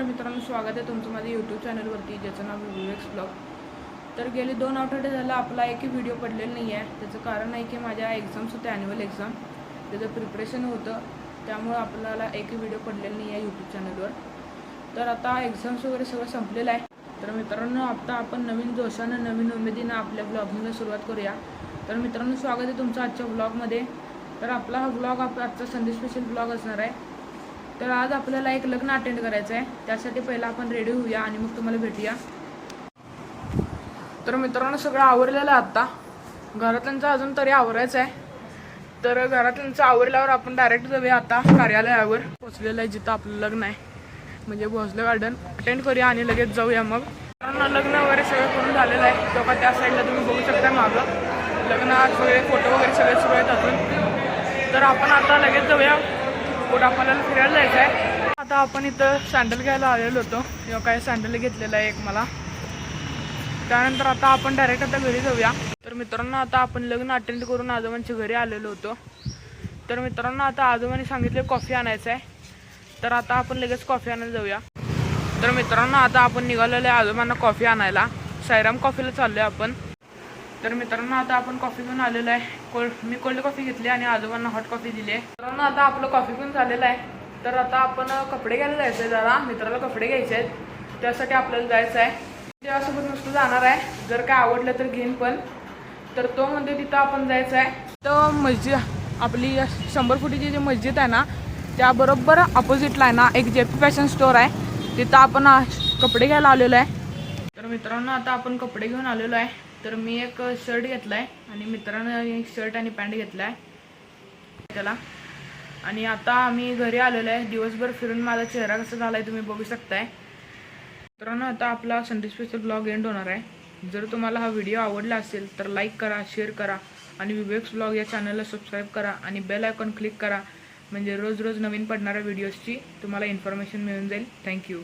नमस्कार मित्रांनो, स्वागत आहे तुमचं माझ्या यूट्यूब चॅनलवरती ज्याचं नाव विवेक्स ब्लॉग. तर गेले 2 आठवडे झाला आपला एकही व्हिडिओ पडलेला नाही आहे. त्याचं कारण आहे की माझ्या एक्झाम्स होत्या, ॲन्युअल एक्झाम, त्याचं प्रिपरेशन होतं, त्यामुळं आपल्याला एकही व्हिडिओ पडलेला नाही आहे यूट्यूब चॅनलवर. तर आता एक्झाम्स वगैरे सगळं संपलेलं आहे. तर मित्रांनो, आता आपण नवीन जोशानं नवीन उमेदीनं आपल्या ब्लॉगिंगला सुरुवात करूया. तर मित्रांनो, स्वागत आहे तुमचं आजच्या ब्लॉगमध्ये. तर आपला हा ब्लॉग आजचा संडे स्पेशल ब्लॉग असणार आहे. तर आज आपल्याला एक लग्न अटेंड करायचं आहे. त्यासाठी पहिला आपण रेडी होऊया आणि मग तुम्हाला भेटूया. तर मित्रांनो, सगळं आवरलेलं आहे. आता घरातल्यांचं अजून तरी आवरायचं आहे. तर घरातल्यांचं आवरल्यावर आपण डायरेक्ट जाऊया आता कार्यालयावर. पोचलेलं आहे जिथं आपलं लग्न आहे, म्हणजे भोसले गार्डन. अटेंड करूया आणि लगेच जाऊया. मग लग्न वगैरे सगळं करून झालेलं आहे. तो का त्या साईडला तुम्ही बघू शकता मागं लग्नात सगळे फोटो वगैरे सगळे सुरू आहेत अजून. तर आपण आता लगेच जाऊया. पुढे आपल्याला फिरायला जायचं आहे. आता आपण इथं सँडल घ्यायला आलेलो होतो. किंवा काय सँडल घेतलेला आहे एक मला. त्यानंतर आता आपण डायरेक्ट आता घरी जाऊया. तर मित्रांनो, आता आपण लग्न अटेंड करून आजोबांच्या घरी आलेलो होतो. तर मित्रांनो, आता आजोबांनी सांगितले कॉफी आणायचं आहे. तर आता आपण लगेच कॉफी आणायला जाऊया. तर मित्रांनो, आता आपण निघालेलो आहे आजोबांना कॉफी आणायला. साईराम कॉफीला चाललो आहे आपण. तर मित्रांनो, आता आपण कॉफी घेऊन आलेलो आहे. मी कोल्ड कॉफी घेतली आणि आजोबांना हॉट कॉफी दिली आहे. मित्रांनो, आता आपलं कॉफी घेऊन झालेलं आहे. तर आता आपण कपडे घ्यायला जायचं आहे. जरा मित्राला कपडे घ्यायचे आहेत, त्यासाठी आपल्याला जायचं आहे. त्यासोबत नुसतं जाणार आहे. जर काय आवडलं तर घेईन पण. तर तो म्हणजे तिथं आपण जायचं आहे. तर मस्जिद आपली 100 फुटीची जी मस्जिद आहे ना, त्याबरोबर अपोजिटला आहे ना एक JP फॅशन स्टोर आहे. तिथं आपण कपडे घ्यायला आलेलो आहे. तर मित्रांनो, आता आपण कपडे घेऊन आलेलो आहे. तर मी एक शर्ट घेतला आहे आणि मित्रांनो एक शर्ट आणि पॅन्ट घेतला आहे त्याला. आणि आता आम्ही घरी आलेलो आहे. दिवसभर फिरून माझा चेहरा कसा झाला आहे तुम्ही बघू शकताय. मित्रांनो, आता आपला संडे स्पेशल ब्लॉग एंड होणार आहे. जर तुम्हाला हा व्हिडिओ आवडला असेल तर लाईक करा, शेअर करा आणि विवेक्स ब्लॉग या चॅनलला सबस्क्राईब करा आणि बेल आयकॉन क्लिक करा. म्हणजे रोज रोज नवीन पडणाऱ्या व्हिडिओजची तुम्हाला इन्फॉर्मेशन मिळून जाईल. थँक्यू.